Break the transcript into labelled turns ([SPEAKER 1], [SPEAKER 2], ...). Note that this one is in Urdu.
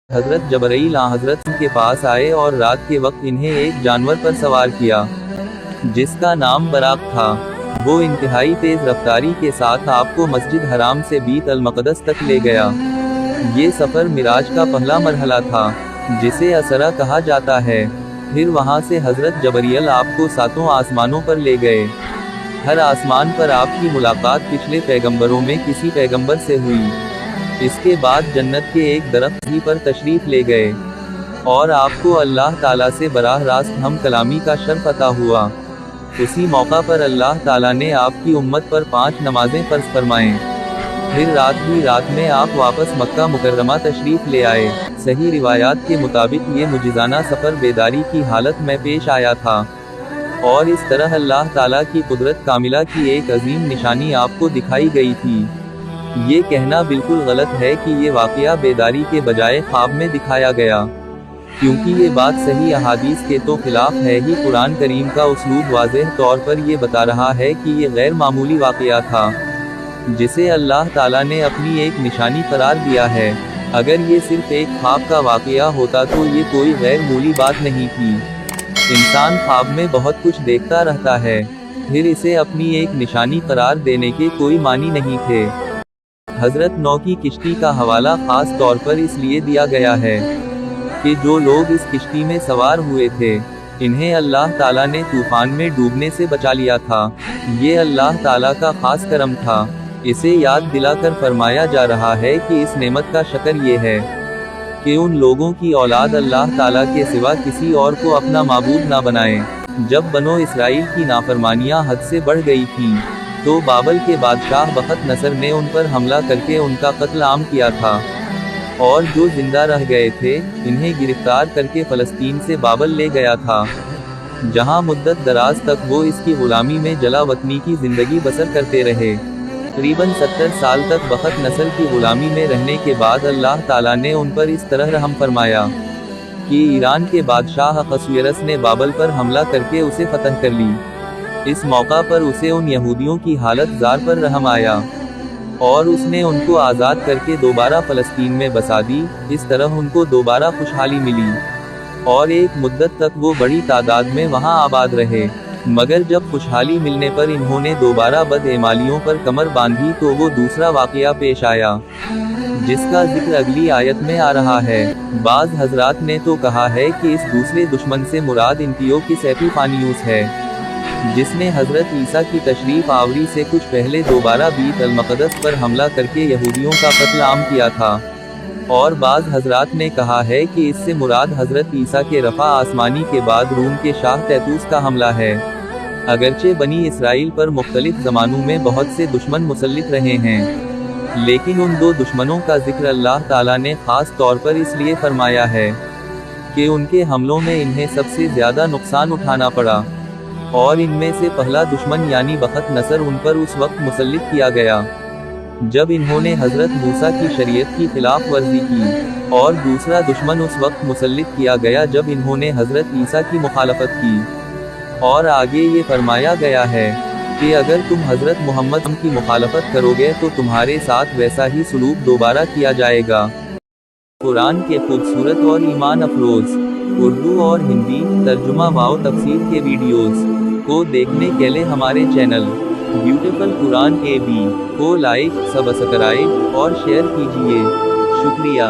[SPEAKER 1] حضرت جبرائیل حضرت کے پاس آئے اور رات کے وقت انہیں ایک جانور پر سوار کیا جس کا نام براق تھا۔ وہ انتہائی تیز رفتاری کے ساتھ آپ کو مسجد حرام سے بیت المقدس تک لے گیا۔ یہ سفر معراج کا پہلا مرحلہ تھا جسے اسرا کہا جاتا ہے۔ پھر وہاں سے حضرت جبرائیل آپ کو 7 آسمانوں پر لے گئے۔ ہر آسمان پر آپ کی ملاقات پچھلے پیغمبروں میں کسی پیغمبر سے ہوئی۔ اس کے بعد جنت کے ایک درخت ہی پر تشریف لے گئے اور آپ کو اللہ تعالیٰ سے براہ راست ہم کلامی کا شرف عطا ہوا۔ اسی موقع پر اللہ تعالیٰ نے آپ کی امت پر 5 نمازیں فرض فرمائیں۔ پھر رات ہی رات میں آپ واپس مکہ مکرمہ تشریف لے آئے۔ صحیح روایات کے مطابق یہ معجزانہ سفر بیداری کی حالت میں پیش آیا تھا اور اس طرح اللہ تعالیٰ کی قدرت کاملہ کی ایک عظیم نشانی آپ کو دکھائی گئی تھی۔ یہ کہنا بالکل غلط ہے کہ یہ واقعہ بیداری کے بجائے خواب میں دکھایا گیا، کیونکہ یہ بات صحیح احادیث کے تو خلاف ہے ہی۔ قرآن کریم کا اسلوب واضح طور پر یہ بتا رہا ہے کہ یہ غیر معمولی واقعہ تھا جسے اللہ تعالیٰ نے اپنی ایک نشانی قرار دیا ہے۔ اگر یہ صرف ایک خواب کا واقعہ ہوتا تو یہ کوئی غیر معمولی بات نہیں تھی۔ انسان خواب میں بہت کچھ دیکھتا رہتا ہے، پھر اسے اپنی ایک نشانی قرار دینے کے کوئی معنی نہیں تھے۔ حضرت نوح کی کشتی کا حوالہ خاص طور پر اس لیے دیا گیا ہے کہ جو لوگ اس کشتی میں سوار ہوئے تھے انہیں اللہ تعالیٰ نے طوفان میں ڈوبنے سے بچا لیا تھا۔ یہ اللہ تعالیٰ کا خاص کرم تھا۔ اسے یاد دلا کر فرمایا جا رہا ہے کہ اس نعمت کا شکر یہ ہے کہ ان لوگوں کی اولاد اللہ تعالیٰ کے سوا کسی اور کو اپنا معبود نہ بنائیں۔ جب بنو اسرائیل کی نافرمانیاں حد سے بڑھ گئی تھیں تو بابل کے بادشاہ بخت نصر نے ان پر حملہ کر کے ان کا قتل عام کیا تھا، اور جو زندہ رہ گئے تھے انہیں گرفتار کر کے فلسطین سے بابل لے گیا تھا، جہاں مدت دراز تک وہ اس کی غلامی میں جلا وطنی کی زندگی بسر کرتے رہے۔ تقریباً 70 سال تک بخت نصر کی غلامی میں رہنے کے بعد اللہ تعالیٰ نے ان پر اس طرح رحم فرمایا کہ ایران کے بادشاہ احasuerus نے بابل پر حملہ کر کے اسے فتح کر لی۔ اس موقع پر اسے ان یہودیوں کی حالت زار پر رحم آیا اور اس نے ان کو آزاد کر کے دوبارہ فلسطین میں بسا دی۔ اس طرح ان کو دوبارہ خوشحالی ملی اور ایک مدت تک وہ بڑی تعداد میں وہاں آباد رہے، مگر جب خوشحالی ملنے پر انہوں نے دوبارہ بد اعمالیوں پر کمر باندھی تو وہ دوسرا واقعہ پیش آیا جس کا ذکر اگلی آیت میں آ رہا ہے۔ بعض حضرات نے تو کہا ہے کہ اس دوسرے دشمن سے مراد انتیوکس ایپیفانیوس ہے، جس نے حضرت عیسیٰ کی تشریف آوری سے کچھ پہلے دوبارہ بیت المقدس پر حملہ کر کے یہودیوں کا قتل عام کیا تھا۔ اور بعض حضرات نے کہا ہے کہ اس سے مراد حضرت عیسیٰ کے رفع آسمانی کے بعد روم کے شاہ تیتوس کا حملہ ہے۔ اگرچہ بنی اسرائیل پر مختلف زمانوں میں بہت سے دشمن مسلط رہے ہیں، لیکن ان 2 دشمنوں کا ذکر اللہ تعالیٰ نے خاص طور پر اس لیے فرمایا ہے کہ ان کے حملوں میں انہیں سب سے زیادہ نقصان اٹھانا پڑا، اور ان میں سے پہلا دشمن یعنی بخت نصر ان پر اس وقت مسلط کیا گیا جب انہوں نے حضرت موسیٰ کی شریعت کی خلاف ورزی کی، اور دوسرا دشمن اس وقت مسلط کیا گیا جب انہوں نے حضرت عیسیٰ کی مخالفت کی۔ اور آگے یہ فرمایا گیا ہے کہ اگر تم حضرت محمد کی مخالفت کرو گے تو تمہارے ساتھ ویسا ہی سلوک دوبارہ کیا جائے گا۔ قرآن کے خوبصورت اور ایمان افروز اردو اور ہندی ترجمہ و تفسیر کے ویڈیوز کو دیکھنے کے لیے ہمارے چینل بیوٹیفل قرآن AB کو لائک، سبسکرائب اور شیئر کیجیے۔ شکریہ۔